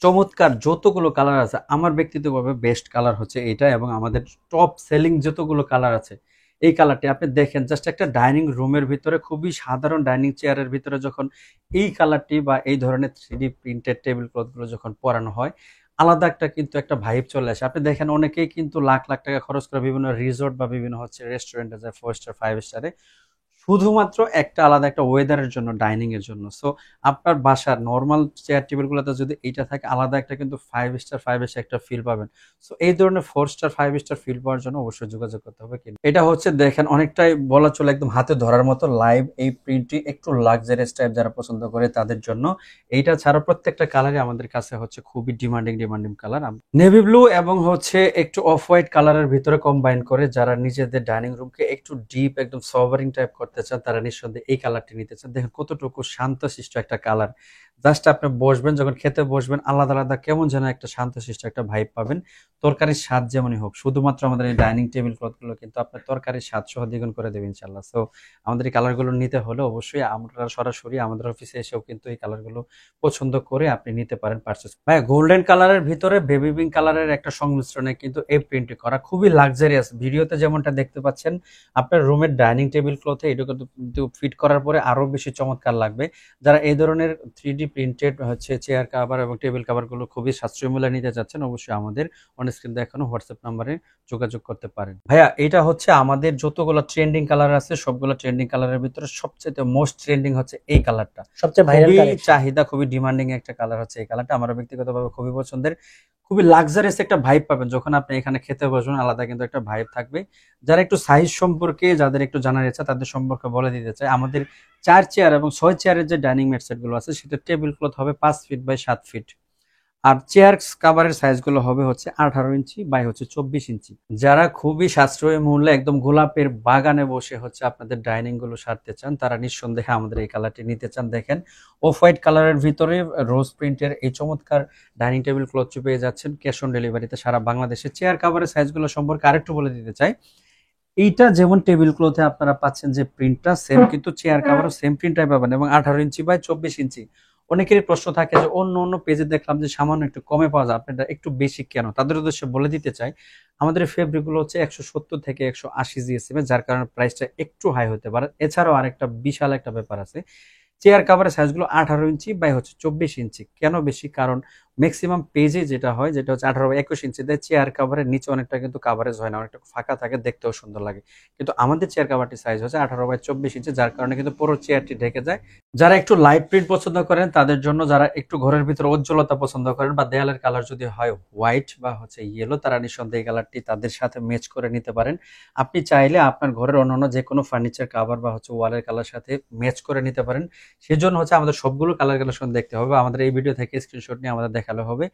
চমৎকার যতগুলো কালার আছে, আমার ব্যক্তিগতভাবে বেস্ট কালার হচ্ছে এইটা, এবং আমাদের টপ সেলিং যতগুলো কালার আছে এই কালারটি আপনি দেখেন। জাস্ট একটা ডাইনিং রুমের ভিতরে খুবই সাধারণ ডাইনিং চেয়ারের ভিতরে যখন এই কালারটি বা এই ধরনের 3D প্রিন্টেড টেবিল ক্লথগুলো যখন পরানো হয়, আলাদা একটা কিন্তু একটা ভাইব চলে আসে। আপনি দেখেন অনেকেই কিন্তু লাখ লাখ টাকা খরচ করে বিভিন্ন রিসোর্ট বা বিভিন্ন হচ্ছে রেস্টুরেন্টে যায়, 4 স্টার 5 স্টারে, শুধুমাত্র একটা আলাদা একটা ওয়েদারের জন্য, ডাইনিং এর জন্য। সো আপনার বাসার নরমাল চেয়ার টেবিল গুলোতে যদি এইটা থাকে, আলাদা একটা কিন্তু 5 স্টার 5 স্টার একটা ফিল পাবেন। সো এই ধরনের 4 স্টার 5 স্টার ফিল পাওয়ার জন্য অবশ্যই যোগাযোগ করতে হবে। কিন্তু এটা হচ্ছে দেখেন অনেকটাই বলা চলে একদম হাতে ধরার মতো লাইভ। এই প্রিন্টটি একটু লাক্সারিয়াস টাইপ যারা পছন্দ করে তাদের জন্য। এইটা ছাড়া প্রত্যেকটা কালারই আমাদের কাছে হচ্ছে খুবই ডিমান্ডিং কালার। নেভি ব্লু এবং হচ্ছে একটু অফ হোয়াইট কালারের ভিতরে কম্বাইন করে যারা নিজেদের ডাইনিং রুমকে একটু ডিপ একদম সভারিং টাইপ করতে চান, তারা নিঃসন্দেহে এই কালারটি নিতে চান। দেখেন কতটুকু শান্তশিষ্ট একটা কালার। জাস্ট আপনি বসবেন, যখন খেতে বসবেন, আলাদা আলাদা কেমন যেন একটা শান্তশিষ্ট একটা ভাইব পাবেন। তরকারির স্বাদ যেমনই হোক, শুধুমাত্র আমাদের এই ডাইনিং টেবিল ক্লথ গুলো কিন্তু আপনার তরকারির স্বাদ সহ দ্বিগুণ করে দেবে ইনশাল্লাহ। সো আমাদের এই কালার গুলো নিতে হলে অবশ্যই আমরা সরাসরি আমাদের অফিসে এসেও কিন্তু এই কালার গুলো পছন্দ করে আপনি নিতে পারেন পারচেস। ভাই গোল্ডেন কালারের ভিতরে বেবি পিঙ্ক কালারের একটা সংমিশ্রণে কিন্তু এই প্রিন্টটি করা, খুবই লাক্সারিয়াস। ভিডিওতে যেমনটা দেখতে পাচ্ছেন, আপনার রুমের ডাইনিং টেবিল ক্লথে এটা কিন্তু ফিট করার পরে আরো বেশি চমৎকার লাগবে। যারা এই ধরনের 3D প্রিন্টেড হচ্ছে চেয়ার কাভার এবং টেবিল কাভার গুলো খুবই সাশ্রয়ী মূল্যে নিতে চাচ্ছেন, অবশ্যই আমাদের অন স্ক্রিন দেখানো হোয়াটসঅ্যাপ নাম্বারে যোগাযোগ করতে পারেন। ভাইয়া এটা হচ্ছে আমাদের যতগুলো ট্রেন্ডিং কালার আছে, সবগুলো ট্রেন্ডিং কালারের ভিতরে সবচেয়ে মোস্ট ট্রেন্ডিং হচ্ছে এই কালারটা। সবচেয়ে ভাইরাল খুবই কালেকশন। চাহিদা, খুবই ডিমান্ডিং একটা কালার হচ্ছে এই কালারটা। আমার ব্যক্তিগতভাবে খুবই পছন্দের। খুবই লাক্সারিয়াস একটা ভাইব পাবেন যখন আপনি এখানে খেতে বসবেন, আলাদা কিন্তু একটা ভাইব থাকবে। যারা একটু সাইজ সম্পর্কে, যাদের একটু জানার ইচ্ছা, তাদের সম্পর্কে বলে দিতে চাই, আমাদের 4 চেয়ার এবং 6 চেয়ারের যে ডাইনিং ম্যাট সেট গুলো আছে, সেটা টেবিল ক্লথ হবে 5 ফিট বাই 7 ফিট। আর চেয়ার কাভারের সাইজ গুলো হবে হচ্ছে 18 ইঞ্চি বাই হচ্ছে 24 ইঞ্চি। যারা খুবই সাশ্রয়ী মূল্যে একদম গোলাপের বাগানে বসে হচ্ছে আপনাদের ডাইনিং গুলো সারতে চান, তারা নিঃসন্দেহে আমাদের এই কালারটি নিতে চান। দেখেন অফ হোয়াইট কালারের ভিতরে রোজ প্রিন্টের এই চমৎকার ডাইনিং টেবিল ক্লথ পেয়ে যাচ্ছেন ক্যাশ অন ডেলিভারিতে সারা বাংলাদেশে। চেয়ার কাভারের সাইজ গুলো সম্পর্কে আরেকটু বলে দিতে চাই, এইটা যেমন টেবিল ক্লথে আপনারা পাচ্ছেন যে প্রিন্টটা সেম, কিন্তু চেয়ার কাভারও সেম প্রিন্টটাই পাবেন, এবং 18 ইঞ্চি বাই 24 ইঞ্চি। অনেকেরই প্রশ্ন থাকে যে অন্য অন্য পেজে দেখলাম যে সামান্য একটু কমে পাওয়া যায়, আপনারা একটু বেশি কেন? তাদের উদ্দেশ্যে বলে দিতে চাই, আমাদের এই ফেব্রিক গুলো হচ্ছে 170 থেকে 180 জিএসএম, যার কারণে প্রাইসটা একটু হাই হতে পারে। এছাড়াও আরেকটা বিশাল একটা ব্যাপার আছে, চেয়ার কাভারের সাইজগুলো 18 ইঞ্চি বাই হচ্ছে 24 ইঞ্চি। কেন বেশি? কারণ ম্যাক্সিমাম পেজে যেটা হয়, যেটা হচ্ছে 18 বা 21 ইঞ্চি দেয়, চেয়ার কাভারের নিচে অনেকটা কিন্তু কাভারেজ হয় না, অনেকটা ফাঁকা থাকে, দেখতেও সুন্দর লাগে। কিন্তু আমাদের চেয়ার কাভারটি সাইজ হচ্ছে 18 বাই 24 ইঞ্চি, যার কারণে কিন্তু পুরো চেয়ারটি ঢেকে যায়। যারা একটু লাইট প্রিন্ট পছন্দ করেন তাদের জন্য, যারা একটু ঘরের ভিতরে উজ্জ্বলতা পছন্দ করেন, বা দেয়ালের কালার যদি হয় হোয়াইট বা হচ্ছে ইয়েলো, তারা নিঃসন্দেহে এই কালারটি তাদের সাথে ম্যাচ করে নিতে পারেন। আপনি চাইলে আপনার ঘরের অন্যান্য যে কোনো ফার্নিচার কাভার বা হচ্ছে ওয়ালের কালার সাথে ম্যাচ করে নিতে পারেন। সেজন্য হচ্ছে আমাদের সবগুলো কালার কালেকশন দেখতে হবে, আমাদের এই ভিডিও থেকে স্ক্রিনশট নিয়ে আমাদের দেখালে হবে।